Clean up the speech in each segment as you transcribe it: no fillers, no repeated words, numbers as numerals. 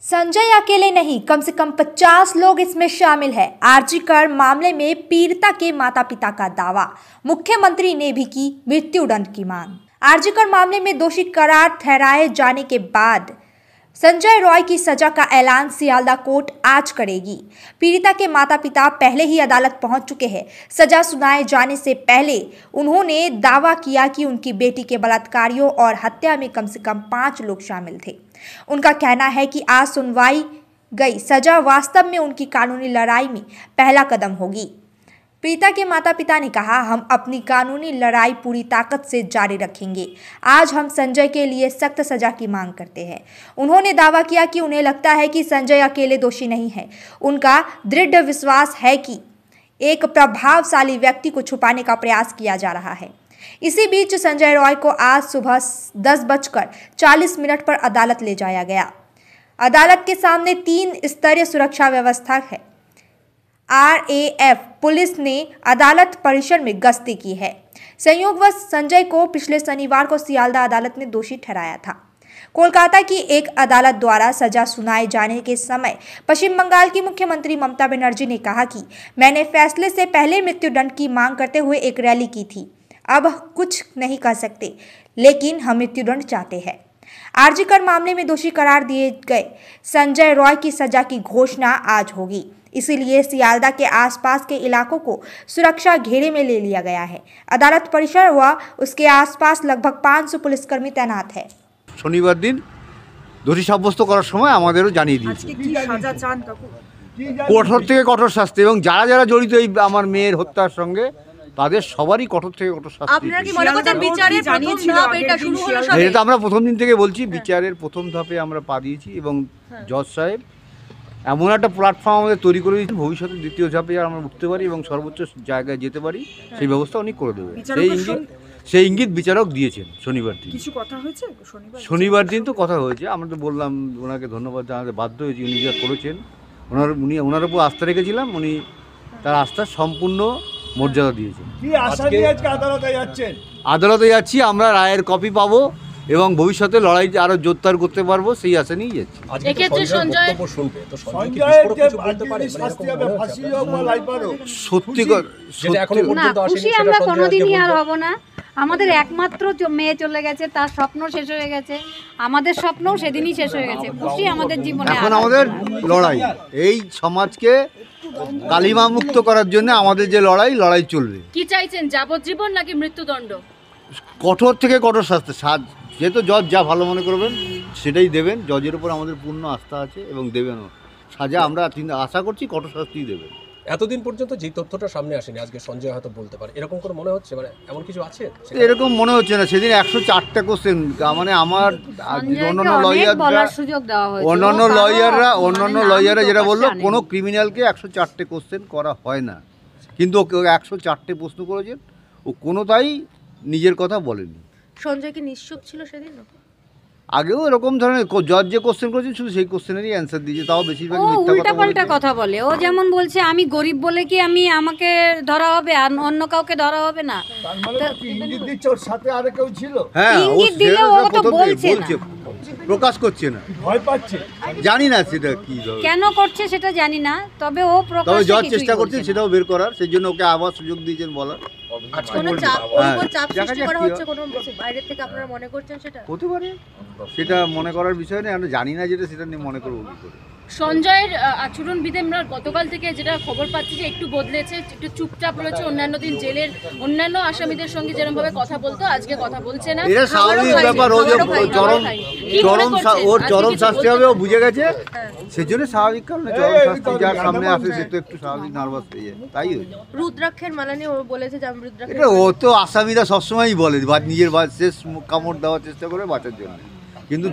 संजय अकेले नहीं, कम से कम 50 लोग इसमें शामिल हैं। आरजी कर मामले में पीड़िता के माता पिता का दावा, मुख्यमंत्री ने भी की मृत्युदंड की मांग। आरजी कर मामले में दोषी करार ठहराए जाने के बाद संजय रॉय की सजा का ऐलान सियालदा कोर्ट आज करेगी। पीड़िता के माता पिता पहले ही अदालत पहुंच चुके हैं। सजा सुनाए जाने से पहले उन्होंने दावा किया कि उनकी बेटी के बलात्कारियों और हत्या में कम से कम 5 लोग शामिल थे। उनका कहना है कि आज सुनवाई गई सजा वास्तव में उनकी कानूनी लड़ाई में पहला कदम होगी। पीड़िता के माता पिता ने कहा, हम अपनी कानूनी लड़ाई पूरी ताकत से जारी रखेंगे। आज हम संजय के लिए सख्त सजा की मांग करते हैं। उन्होंने दावा किया कि उन्हें लगता है कि संजय अकेले दोषी नहीं है। उनका दृढ़ विश्वास है कि एक प्रभावशाली व्यक्ति को छुपाने का प्रयास किया जा रहा है। इसी बीच संजय रॉय को आज सुबह 10:40 पर अदालत ले जाया गया। अदालत के सामने 3 स्तरीय सुरक्षा व्यवस्था है। RAF पुलिस ने अदालत परिसर में गश्ती की है। संयोगवश संजय को पिछले शनिवार को सियालदा अदालत ने दोषी ठहराया था। कोलकाता की एक अदालत द्वारा सजा सुनाए जाने के समय पश्चिम बंगाल की मुख्यमंत्री ममता बनर्जी ने कहा कि मैंने फैसले से पहले मृत्युदंड की मांग करते हुए एक रैली की थी। अब कुछ नहीं कर सकते, लेकिन हम मृत्युदंड चाहते हैं। आरजी कर मामले में दोषी करार दिए गए संजय रॉय की सजा की घोषणा आज होगी। इसीलिए सियालदा के आसपास के इलाकों को सुरक्षा घेरे में ले लिया गया है। अदालत परिसर हुआ उसके आसपास लगभग 500 पुलिसकर्मी तैनात है। शनिवार दिन दोषी সাব্যস্ত করার সময় আমাদেরও জানিয়ে দিয়েছে কঠোর থেকে কঠোর শাস্তি, এবং যারা যারা জড়িত এই আমার মেয়ের হত্যার সঙ্গে তাদের সবারই কঠোর থেকে কঠোর শাস্তি। আপনারা কি মনে করছেন বিচারের প্রথম ধাপ এটা শুরু হলো? এটা আমরা প্রথম দিন থেকে বলছি, বিচারের প্রথম ধাপে আমরা পা দিয়েছি এবং জজ সাহেব এমন একটা প্ল্যাটফর্ম আমাদের তৈরি করে দিয়েছেন, ভবিষ্যতে দ্বিতীয় ধাপে আমরা উঠতে পারি এবং সর্বোচ্চ জায়গায় যেতে পারি সেই ব্যবস্থা উনি করে দেবেন। সেই ইঙ্গিত বিচারক দিয়েছেন শনিবার দিন। কিছু কথা হয়েছে শনিবার দিন? তো কথা হয়েছে, আমরা তো বললাম ওনাকে ধন্যবাদ জানাতে বাধ্য হয়েছি, উনি যা করেছেন ওনার উপর আস্থা রেখেছিলাম, উনি তার আস্থার সম্পূর্ণ মর্যাদা দিয়েছেন। আদালতে যাচ্ছি, আমরা রায়ের কপি পাবো এবং ভবিষ্যতে লড়াই আরো জোরদার করতে পারবো সেই আশা নিয়ে যাচ্ছি। আমাদের একমাত্র মেয়ে চলে গেছে, তার স্বপ্ন শেষ হয়ে গেছে, আমাদের স্বপ্নও সেদিনই শেষ হয়ে গেছে। খুশি আমাদের জীবনে। এখন আমাদের লড়াই এই সমাজকে কালিমা মুক্ত করার জন্য আমাদের যে লড়াই চলবে। কি চাইছেন, যাবজ্জীবন নাকি মৃত্যুদণ্ড? কঠোর থেকে কঠোর শাস্তি। যেহেতু জজ যা ভালো মনে করবেন সেটাই দেবেন। জজের উপর আমাদের পূর্ণ আস্থা আছে এবং দেবেনও সাজা। আমরা আশা করছি কঠোর শাস্তিই দেবেন। এতদিন পর্যন্ত যে তথ্যটা সামনে আসেনি, আজকে সঞ্জয় হয়তো বলতে পারে, এরকম করে মনে হচ্ছে? মানে এমন কিছু আছে? এরকম মনে হচ্ছে না। সেদিন 104টা কোশ্চেন, মানে আমার অন্যান্য লয়াররা যেটা বললো, কোনো ক্রিমিনালকে 104টে কোশ্চেন করা হয় না, কিন্তু ওকে 104টে প্রশ্ন করেছেন, ও কোনোটাই নিজের কথা বলেনি। সঞ্জয় কি নিশ্চুপ ছিল সেদিন? আগেও এরকম ধরনের জজ যে কোশ্চেন করেছেন শুধু সেই কোশ্চেনেরই অ্যান্সার দিয়েছে, তাও বেশিরভাগ উল্টাপাল্টা কথা বলে। ও যেমন বলছে আমি গরিব বলে কি আমাকে ধরা হবে আর অন্য কাউকে ধরা হবে না? ইঙ্গিত দিচ্ছে ওর সাথে আর কেউ ছিল। হ্যাঁ, ইঙ্গিত দিলে ও তো বলছে না, প্রকাশ করছে না, ভয় পাচ্ছে। জানি না সেটা কি কেন করছে সেটা জানি না, তবে ও প্রকাশ জজ চেষ্টা করছে সেটাও বের করার, সেই জন্য ওকে আবার সুযোগ দিয়েছেন বলার। সেটা মনে করার বিষয় নেই, আমরা জানি না যেটা, সেটা নিয়ে মনে করবো কি করে। সঞ্জয়ের আচরণবিধি আমরা গতকাল থেকে যেটা খবর পাচ্ছি যে একটু বদলেছে, একটু চুপচাপ রয়েছে। অন্যান্য দিন জেলের অন্যান্য আসামিদের সঙ্গে যেরকম ভাবে কথা বলতো আজকে কথা বলছে না। এটা স্বাভাবিক ব্যাপার। ওর চরম শাস্তি হবে, ও বুঝে গেছে, সেজন্য স্বাভাবিক কারণে চরম শাস্তি যার সামনে আসে সে তো একটু স্বাভাবিক নার্ভাস হয়ে যায়। তাই রুদ্রাক্ষের মালা নিয়ে ও বলেছে যে এটা ও তো আসামিরা সবসময়ই বলে নিজের শেষ কামড় দেওয়ার চেষ্টা করে বাঁচার জন্য, কিন্তু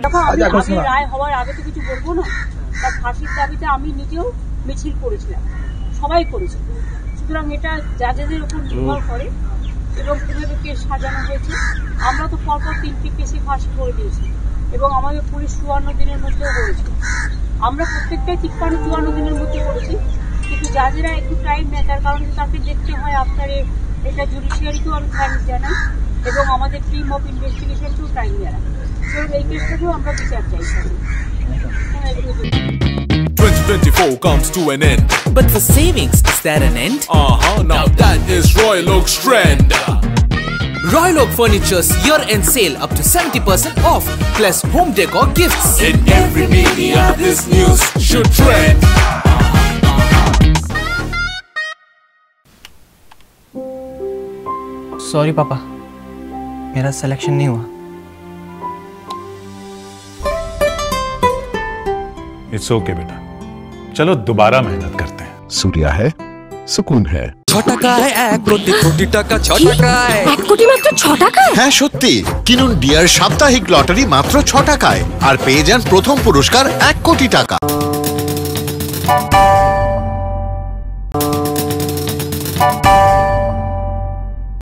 রায় হওয়ার আগে তো কিছু বলবো না। তার ফাঁসির দাবিতে আমি নিজেও মিছিল করেছিলাম, সবাই করেছিল। সুতরাং এটা জাজেদের উপর নির্ভর করে এবং কীভাবে কেস সাজানো হয়েছে। আমরা তো পরপর 3টি কেসে ফাঁসি করে দিয়েছি এবং আমাদের পুলিশ 54 দিনের মধ্যেও করেছে। আমরা প্রত্যেকটাই 53-54 দিনের মধ্যে করেছি, কিন্তু জাজেরা একটু টাইম নেয়, তার কারণে তাকে দেখতে হয়। আপনার এটা জুডিশিয়ারিকেও আমি থ্যাঙ্কস জানাই এবং আমাদের টিম অফ ইনভেস্টিগেশনকেও টাইম জানাই। এই কেসটাকেও আমরা বিচার চাই। 2024 comes to an end. But for savings, is there an end? Now that is Royal Oak's trend. Royal Oak Furniture's year-end sale up to 70% off, plus home decor gifts. In every media, this news should trend. Sorry पापा, मेरा selection नहीं हुआ। It's okay बेटा, चलो दोबारा मेहनत करते हैं। सूर्या है, सुकून है। छोटा का है 1 কোটি টাকা, छोटा का है 1 কোটি মাত্র 6 টাকায়। হ্যাঁ সত্যি, কিনুন ডিয়ার সাপ্তাহিক লটারি মাত্র 6 টাকায় আর পেয়ে যান প্রথম পুরস্কার 1 কোটি টাকা।